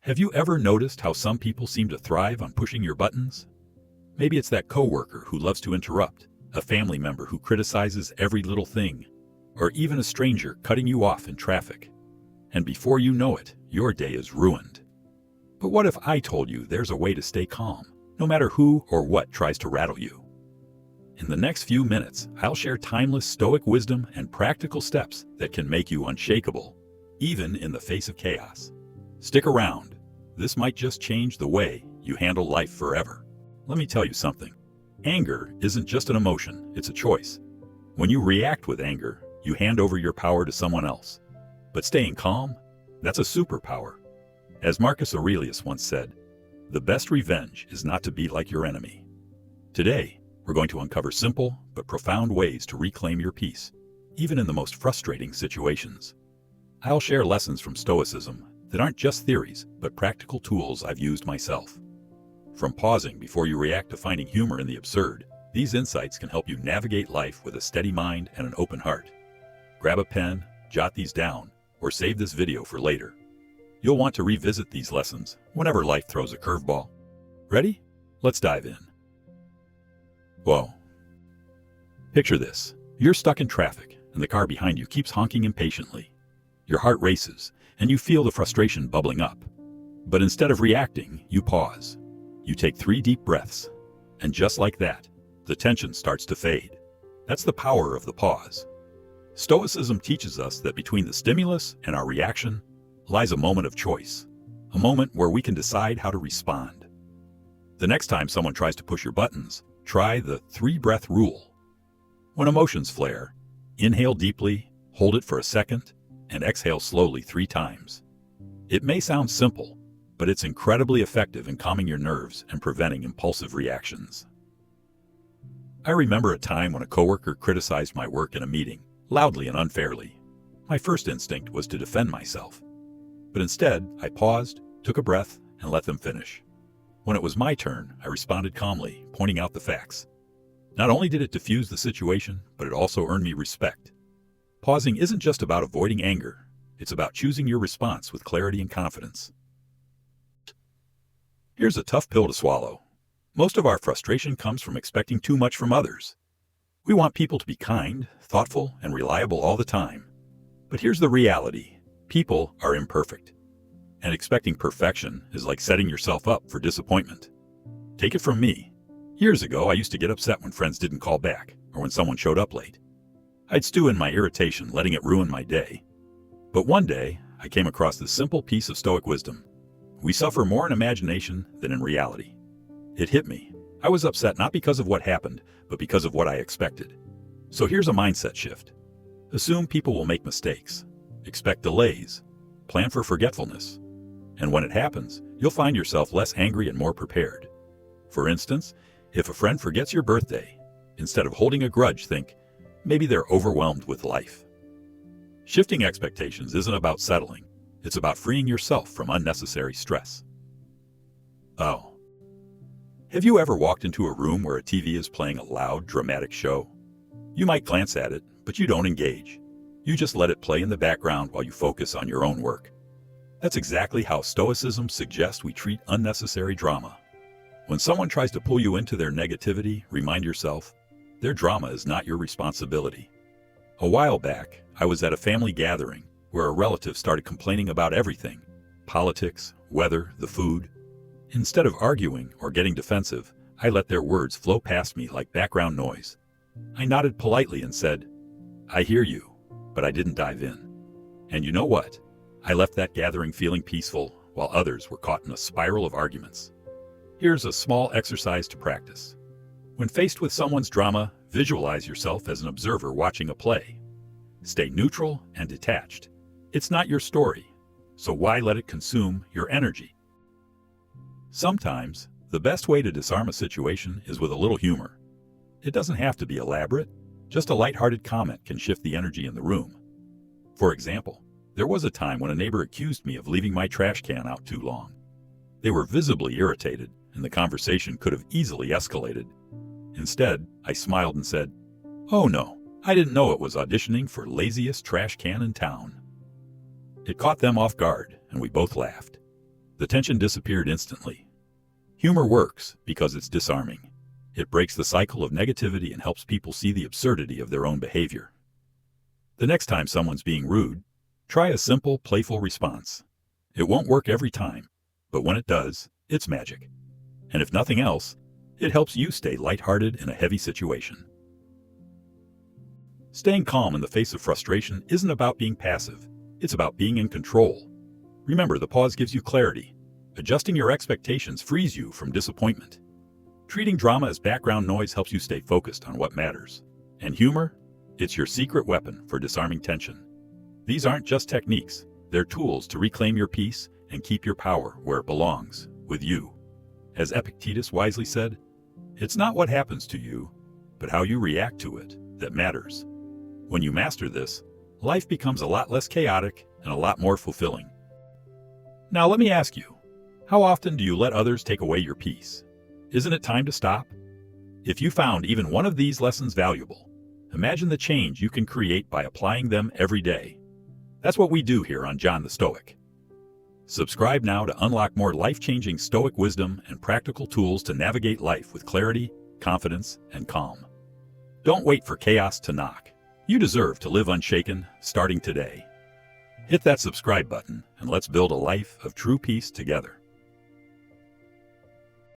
Have you ever noticed how some people seem to thrive on pushing your buttons? Maybe it's that coworker who loves to interrupt, a family member who criticizes every little thing, or even a stranger cutting you off in traffic. And before you know it, your day is ruined. But what if I told you there's a way to stay calm, no matter who or what tries to rattle you? In the next few minutes, I'll share timeless Stoic wisdom and practical steps that can make you unshakable, even in the face of chaos. Stick around. This might just change the way you handle life forever. Let me tell you something. Anger isn't just an emotion, it's a choice. When you react with anger, you hand over your power to someone else. But staying calm, that's a superpower. As Marcus Aurelius once said, the best revenge is not to be like your enemy. Today, we're going to uncover simple but profound ways to reclaim your peace, even in the most frustrating situations. I'll share lessons from Stoicism that aren't just theories, but practical tools I've used myself. From pausing before you react to finding humor in the absurd, these insights can help you navigate life with a steady mind and an open heart. Grab a pen, jot these down, or save this video for later. You'll want to revisit these lessons whenever life throws a curveball. Ready? Let's dive in. Whoa. Picture this. You're stuck in traffic, and the car behind you keeps honking impatiently. Your heart races, and you feel the frustration bubbling up. But instead of reacting, you pause. You take 3 deep breaths, and just like that, the tension starts to fade. That's the power of the pause. Stoicism teaches us that between the stimulus and our reaction lies a moment of choice, a moment where we can decide how to respond. The next time someone tries to push your buttons, try the 3-breath rule. When emotions flare, inhale deeply, hold it for a second, and exhale slowly 3 times. It may sound simple, but it's incredibly effective in calming your nerves and preventing impulsive reactions. I remember a time when a coworker criticized my work in a meeting, loudly and unfairly. My first instinct was to defend myself. But instead, I paused, took a breath, and let them finish. When it was my turn, I responded calmly, pointing out the facts. Not only did it diffuse the situation, but it also earned me respect. Pausing isn't just about avoiding anger, it's about choosing your response with clarity and confidence. Here's a tough pill to swallow. Most of our frustration comes from expecting too much from others. We want people to be kind, thoughtful, and reliable all the time. But here's the reality. People are imperfect. And expecting perfection is like setting yourself up for disappointment. Take it from me. Years ago, I used to get upset when friends didn't call back, or when someone showed up late. I'd stew in my irritation, letting it ruin my day. But one day, I came across this simple piece of Stoic wisdom. We suffer more in imagination than in reality. It hit me. I was upset not because of what happened, but because of what I expected. So here's a mindset shift. Assume people will make mistakes. Expect delays. Plan for forgetfulness. And when it happens, you'll find yourself less angry and more prepared. For instance, if a friend forgets your birthday, instead of holding a grudge, think, maybe they're overwhelmed with life. Shifting expectations isn't about settling. It's about freeing yourself from unnecessary stress. Oh. Have you ever walked into a room where a TV is playing a loud, dramatic show? You might glance at it, but you don't engage. You just let it play in the background while you focus on your own work. That's exactly how Stoicism suggests we treat unnecessary drama. When someone tries to pull you into their negativity, remind yourself, their drama is not your responsibility. A while back, I was at a family gathering where a relative started complaining about everything: politics, weather, the food. Instead of arguing or getting defensive, I let their words flow past me like background noise. I nodded politely and said, "I hear you," but I didn't dive in. And you know what? I left that gathering feeling peaceful, while others were caught in a spiral of arguments. Here's a small exercise to practice. When faced with someone's drama, visualize yourself as an observer watching a play. Stay neutral and detached. It's not your story, so why let it consume your energy? Sometimes, the best way to disarm a situation is with a little humor. It doesn't have to be elaborate. Just a lighthearted comment can shift the energy in the room. For example, there was a time when a neighbor accused me of leaving my trash can out too long. They were visibly irritated, and the conversation could have easily escalated. Instead, I smiled and said, "Oh no, I didn't know it was auditioning for laziest trash can in town." It caught them off guard, and we both laughed. The tension disappeared instantly. Humor works because it's disarming. It breaks the cycle of negativity and helps people see the absurdity of their own behavior. The next time someone's being rude, try a simple, playful response. It won't work every time, but when it does, it's magic. And if nothing else, it helps you stay lighthearted in a heavy situation. Staying calm in the face of frustration isn't about being passive. It's about being in control. Remember, the pause gives you clarity. Adjusting your expectations frees you from disappointment. Treating drama as background noise helps you stay focused on what matters. And humor? It's your secret weapon for disarming tension. These aren't just techniques. They're tools to reclaim your peace and keep your power where it belongs, with you. As Epictetus wisely said, it's not what happens to you, but how you react to it that matters. When you master this, life becomes a lot less chaotic and a lot more fulfilling. Now let me ask you, how often do you let others take away your peace? Isn't it time to stop? If you found even one of these lessons valuable, imagine the change you can create by applying them every day. That's what we do here on John the Stoic. Subscribe now to unlock more life-changing Stoic wisdom and practical tools to navigate life with clarity, confidence, and calm. Don't wait for chaos to knock. You deserve to live unshaken, starting today. Hit that subscribe button, and let's build a life of true peace together.